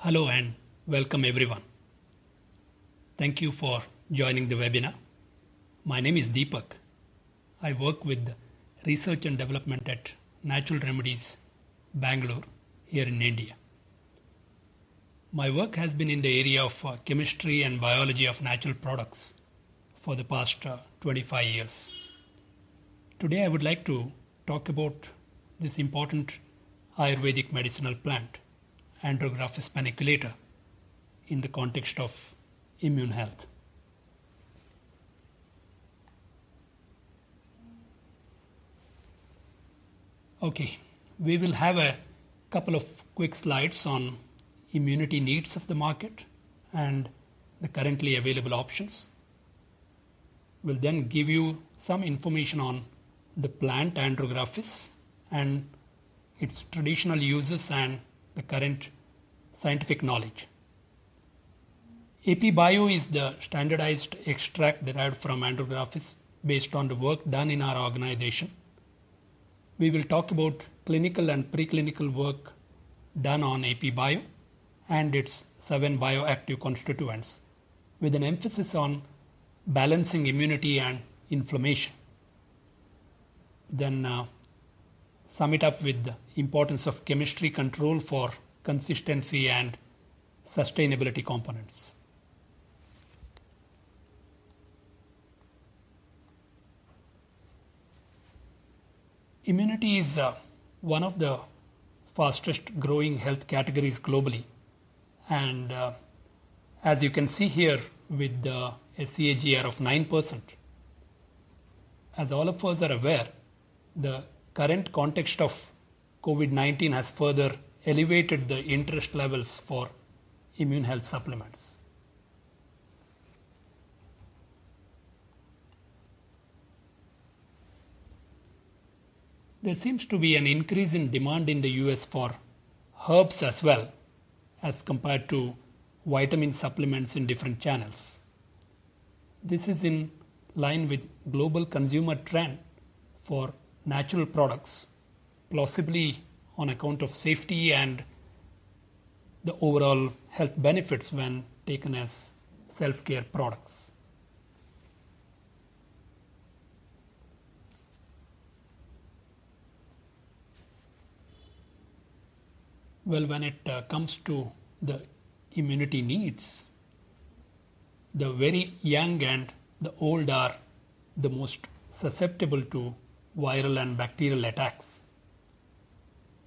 Hello and welcome everyone. Thank you for joining the webinar. My name is Deepak. I work with research and development at Natural Remedies, Bangalore, here in India. My work has been in the area of chemistry and biology of natural products for the past 25 years. Today I would like to talk about this important Ayurvedic medicinal plant, Andrographis paniculata, in the context of immune health. Okay, we will have a couple of quick slides on immunity needs of the market and the currently available options. We'll then give you some information on the plant Andrographis and its traditional uses and the current scientific knowledge. AP Bio is the standardized extract derived from Andrographis based on the work done in our organization. We will talk about clinical and preclinical work done on AP Bio and its 7 bioactive constituents, with an emphasis on balancing immunity and inflammation. Then sum it up with the importance of chemistry control for consistency and sustainability components. Immunity is one of the fastest growing health categories globally, and as you can see here with the CAGR of 9%, as all of us are aware, the current context of COVID-19 has further elevated the interest levels for immune health supplements. There seems to be an increase in demand in the US for herbs as well as compared to vitamin supplements in different channels. This is in line with global consumer trend for natural products, possibly on account of safety and the overall health benefits when taken as self-care products. Well, when it comes to the immunity needs, the very young and the old are the most susceptible to viral and bacterial attacks.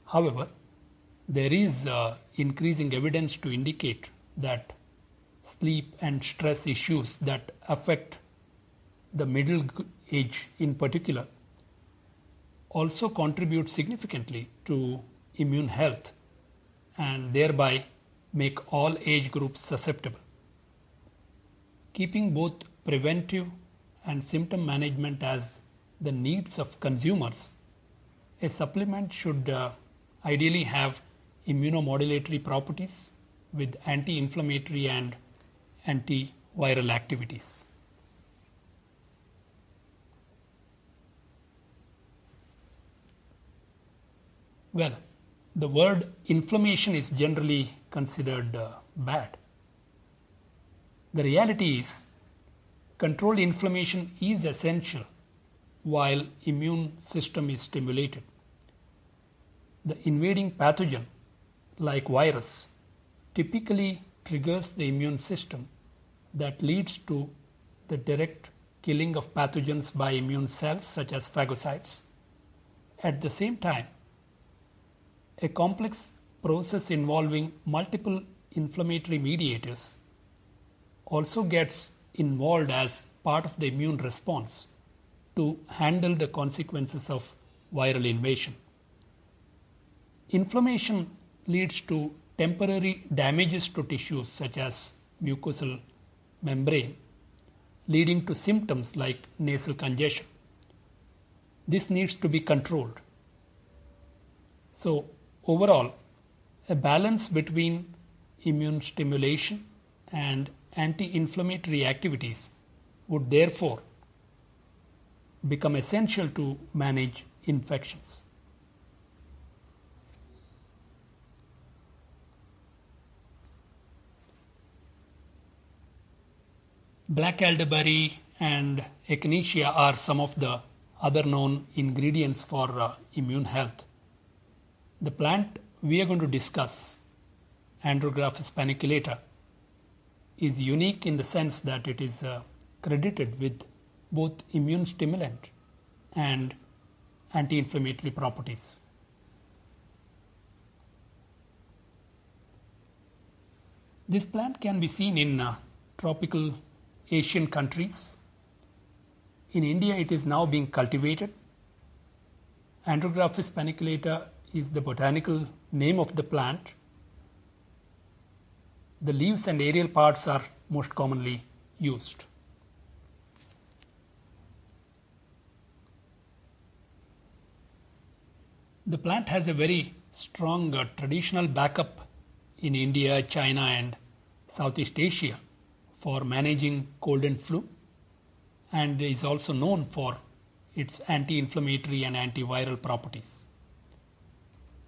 However, there is increasing evidence to indicate that sleep and stress issues that affect the middle age in particular also contribute significantly to immune health and thereby make all age groups susceptible. Keeping both preventive and symptom management as the needs of consumers, a supplement should ideally have immunomodulatory properties with anti-inflammatory and antiviral activities. Well, the word inflammation is generally considered bad. The reality is, controlled inflammation is essential while immune system is stimulated. The invading pathogen, like virus, typically triggers the immune system that leads to the direct killing of pathogens by immune cells such as phagocytes. At the same time, a complex process involving multiple inflammatory mediators also gets involved as part of the immune response to handle the consequences of viral invasion. Inflammation leads to temporary damages to tissues such as mucosal membrane, leading to symptoms like nasal congestion. This needs to be controlled. So, overall, a balance between immune stimulation and anti-inflammatory activities would therefore become essential to manage infections. Black elderberry and echinacea are some of the other known ingredients for immune health. The plant we are going to discuss, Andrographis paniculata, is unique in the sense that it is credited with both immune stimulant and anti-inflammatory properties. This plant can be seen in tropical Asian countries. In India, it is now being cultivated. Andrographis paniculata is the botanical name of the plant. The leaves and aerial parts are most commonly used. The plant has a very strong traditional backup in India, China, and Southeast Asia for managing cold and flu, and is also known for its anti-inflammatory and antiviral properties.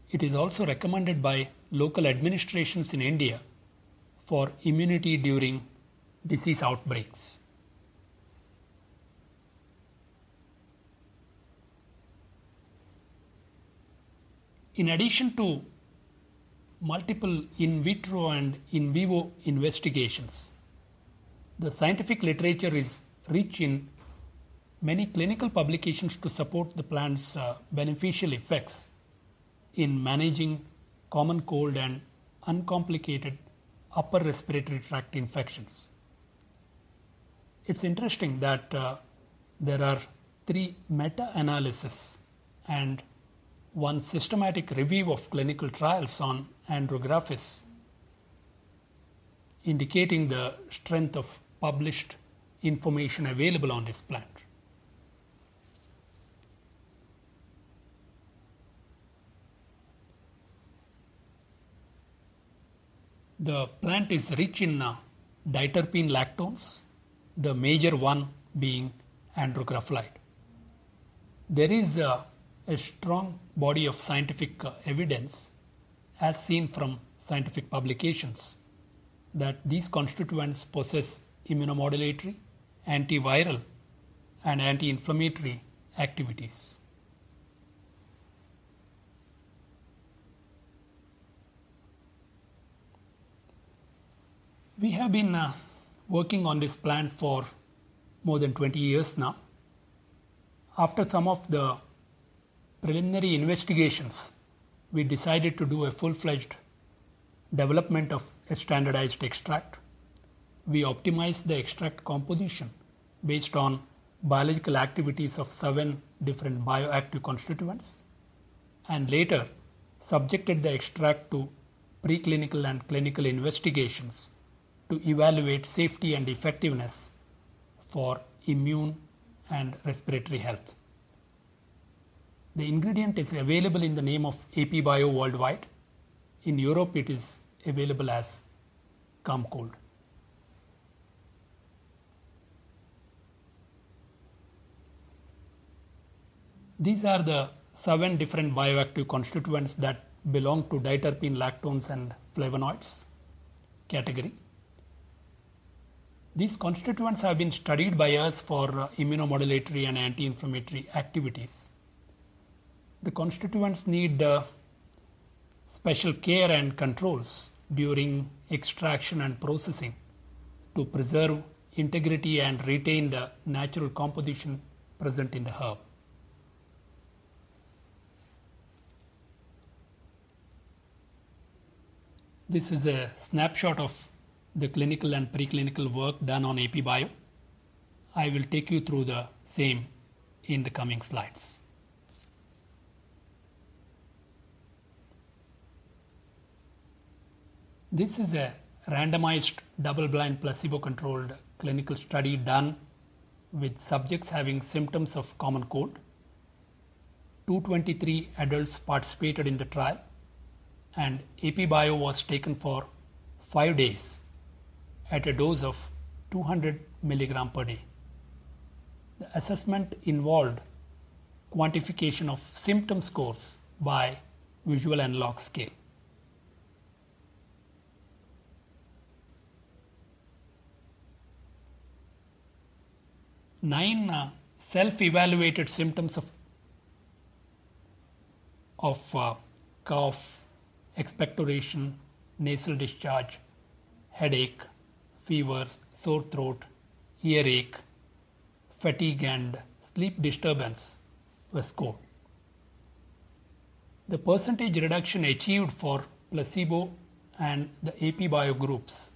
It is also recommended by local administrations in India for immunity during disease outbreaks. In addition to multiple in vitro and in vivo investigations, the scientific literature is rich in many clinical publications to support the plant's beneficial effects in managing common cold and uncomplicated upper respiratory tract infections. It's interesting that there are 3 meta-analyses and 1 systematic review of clinical trials on Andrographis, indicating the strength of published information available on this plant. The plant is rich in diterpene lactones, the major one being andrographolide. There is a strong body of scientific evidence, as seen from scientific publications, that these constituents possess immunomodulatory, antiviral, and anti-inflammatory activities. We have been working on this plant for more than 20 years now. After some of the preliminary investigations, we decided to do a full-fledged development of a standardized extract. We optimized the extract composition based on biological activities of 7 different bioactive constituents, and later subjected the extract to preclinical and clinical investigations to evaluate safety and effectiveness for immune and respiratory health. The ingredient is available in the name of AP Bio worldwide. In Europe, it is available as Comcold. These are the 7 different bioactive constituents that belong to diterpene lactones and flavonoids category. These constituents have been studied by us for immunomodulatory and anti-inflammatory activities. The constituents need special care and controls during extraction and processing to preserve integrity and retain the natural composition present in the herb. This is a snapshot of the clinical and preclinical work done on AP Bio. I will take you through the same in the coming slides. This is a randomized double-blind placebo-controlled clinical study done with subjects having symptoms of common cold. 223 adults participated in the trial, and AP Bio was taken for 5 days at a dose of 200 milligram per day. The assessment involved quantification of symptom scores by visual analog scale. 9 self-evaluated symptoms of cough, expectoration, nasal discharge, headache, fever, sore throat, earache, fatigue and sleep disturbance were scored. The percentage reduction achieved for placebo and the AP Bio groups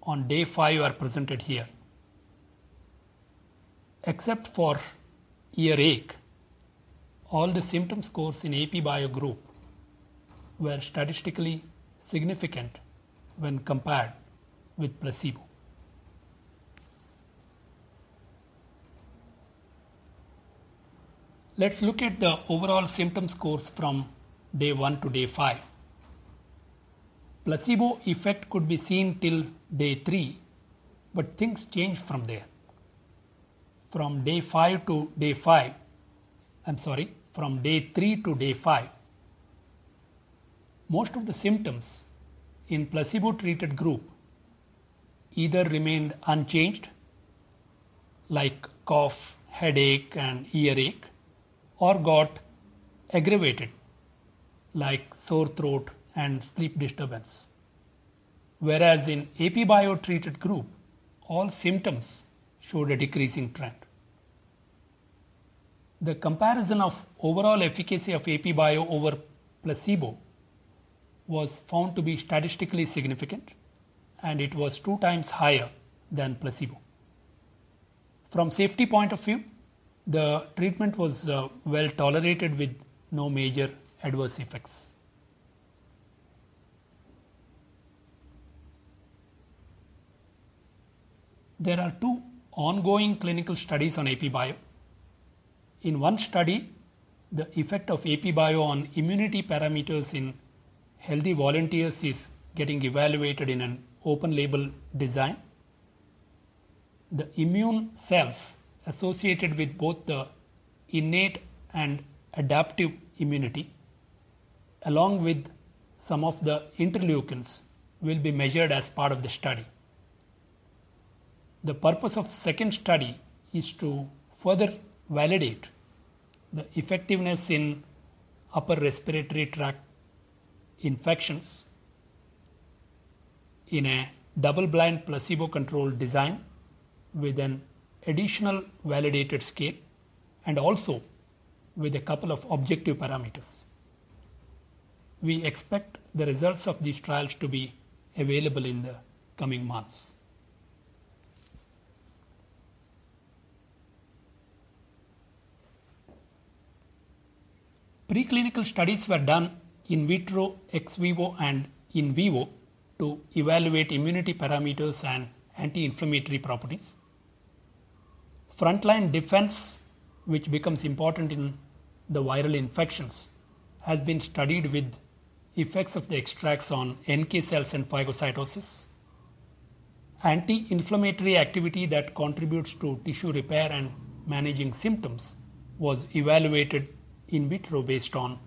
on day 5 are presented here. Except for earache, all the symptom scores in AP Bio group were statistically significant when compared with placebo. Let's look at the overall symptom scores from day 1 to day 5. Placebo effect could be seen till day 3, but things changed from there. From day 3 to day 5, most of the symptoms in placebo treated group either remained unchanged, like cough, headache and earache, or got aggravated, like sore throat and sleep disturbance. Whereas in AP Bio treated group, all symptoms showed a decreasing trend. The comparison of overall efficacy of AP Bio over placebo was found to be statistically significant, and it was 2 times higher than placebo. From safety point of view, the treatment was well tolerated with no major adverse effects. There are 2 ongoing clinical studies on AP Bio. In one study, the effect of AP Bio on immunity parameters in healthy volunteers is getting evaluated in an open label design. The immune cells associated with both the innate and adaptive immunity, along with some of the interleukins, will be measured as part of the study. The purpose of second study is to further validate the effectiveness in upper respiratory tract infections in a double-blind placebo-controlled design with an additional validated scale and also with a couple of objective parameters. We expect the results of these trials to be available in the coming months. Preclinical studies were done in vitro, ex vivo and in vivo to evaluate immunity parameters and anti-inflammatory properties. Frontline defense, which becomes important in the viral infections, has been studied with effects of the extracts on NK cells and phagocytosis. Anti-inflammatory activity that contributes to tissue repair and managing symptoms was evaluated in vitro based on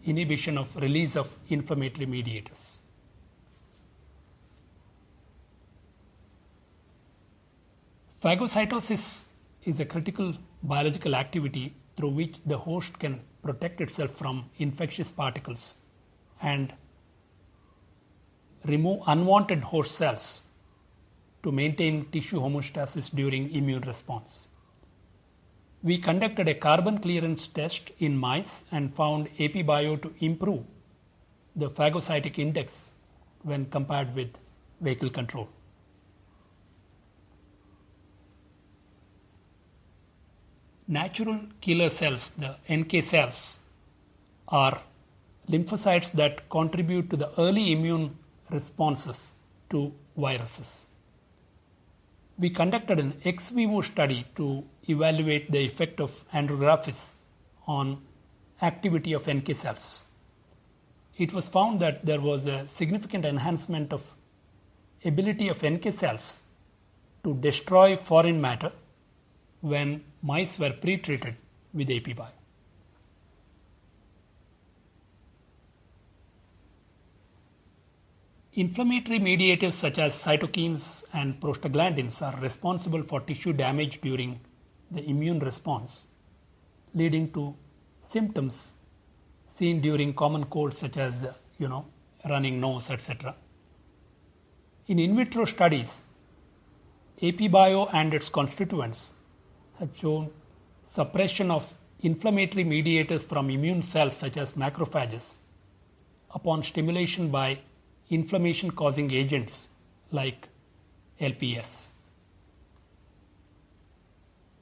inhibition of release of inflammatory mediators. Phagocytosis is a critical biological activity through which the host can protect itself from infectious particles and remove unwanted host cells to maintain tissue homeostasis during immune response. We conducted a carbon clearance test in mice and found AP Bio to improve the phagocytic index when compared with vehicle control. Natural killer cells, the NK cells, are lymphocytes that contribute to the early immune responses to viruses. We conducted an ex vivo study to evaluate the effect of andrographis on activity of NK cells. It was found that there was a significant enhancement of ability of NK cells to destroy foreign matter when mice were pre-treated with AP Bio. Inflammatory mediators such as cytokines and prostaglandins are responsible for tissue damage during the immune response, leading to symptoms seen during common colds such as running nose, etc. In vitro studies, APBio and its constituents have shown suppression of inflammatory mediators from immune cells such as macrophages upon stimulation by inflammation causing agents like LPS.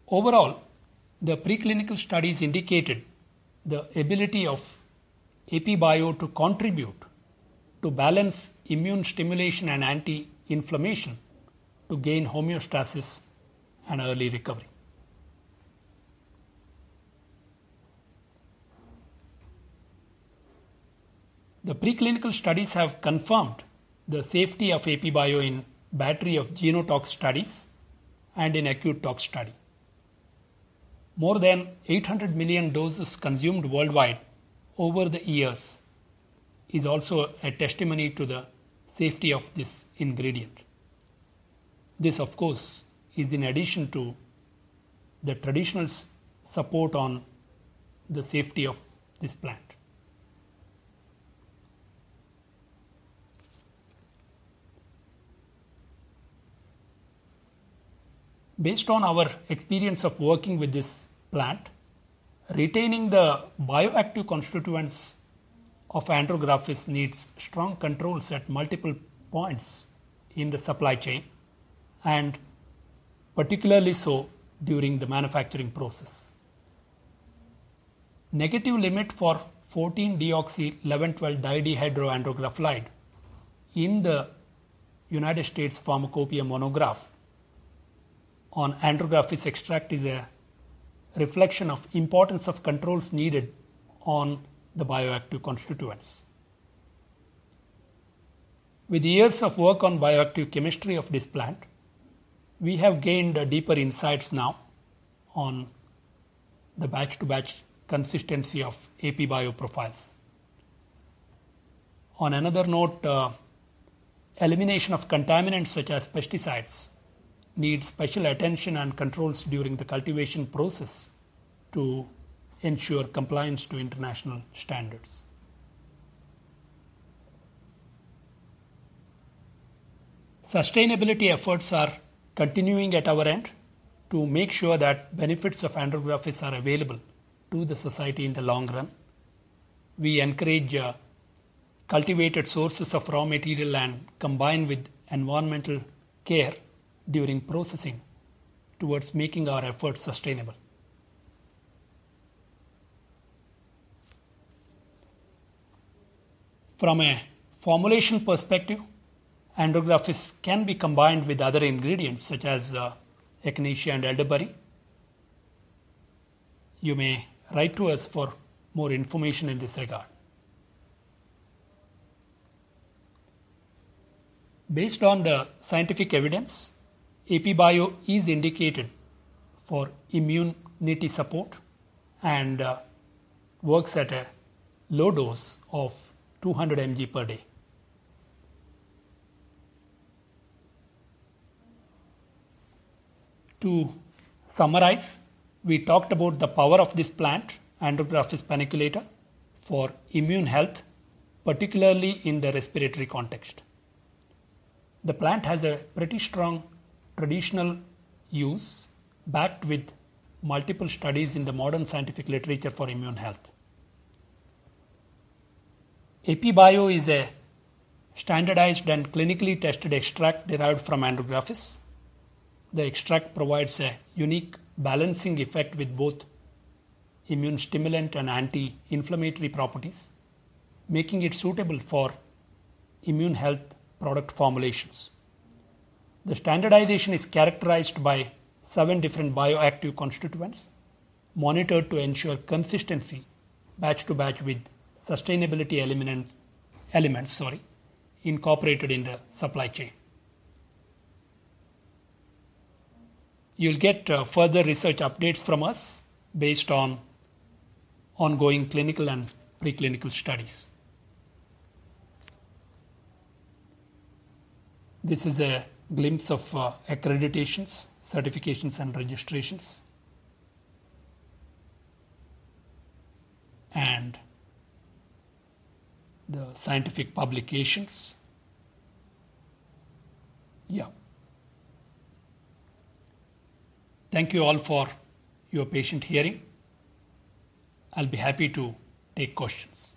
Overall, the preclinical studies indicated the ability of APBio to contribute to balance immune stimulation and anti-inflammation to gain homeostasis and early recovery. The preclinical studies have confirmed the safety of APBio in battery of genotox studies and in acute tox study. More than 800 million doses consumed worldwide over the years is also a testimony to the safety of this ingredient. This, of course, is in addition to the traditional support on the safety of this plant. Based on our experience of working with this plant, retaining the bioactive constituents of Andrographis needs strong controls at multiple points in the supply chain, and particularly so during the manufacturing process. Negative limit for 14-deoxy-11,12 didehydroandrographolide in the United States Pharmacopoeia monograph on Andrographis extract is a reflection of importance of controls needed on the bioactive constituents. With years of work on bioactive chemistry of this plant, we have gained deeper insights now on the batch-to-batch consistency of APBio profiles. On another note, elimination of contaminants such as pesticides needs special attention and controls during the cultivation process to ensure compliance to international standards. Sustainability efforts are continuing at our end to make sure that benefits of Andrographis are available to the society in the long run. We encourage cultivated sources of raw material and combine with environmental care during processing towards making our efforts sustainable. From a formulation perspective, Andrographis can be combined with other ingredients such as echinacea and elderberry. You may write to us for more information in this regard. Based on the scientific evidence, APBio is indicated for immunity support and works at a low dose of 200 mg per day. To summarize, we talked about the power of this plant, Andrographis paniculata, for immune health, particularly in the respiratory context. The plant has a pretty strong traditional use backed with multiple studies in the modern scientific literature for immune health. APBio is a standardized and clinically tested extract derived from Andrographis. The extract provides a unique balancing effect with both immune stimulant and anti-inflammatory properties, making it suitable for immune health product formulations. The standardization is characterized by 7 different bioactive constituents monitored to ensure consistency batch to batch with sustainability elements incorporated in the supply chain. You'll get further research updates from us based on ongoing clinical and preclinical studies. This is a glimpse of accreditations, certifications and registrations. And the scientific publications. Yeah. Thank you all for your patient hearing. I'll be happy to take questions.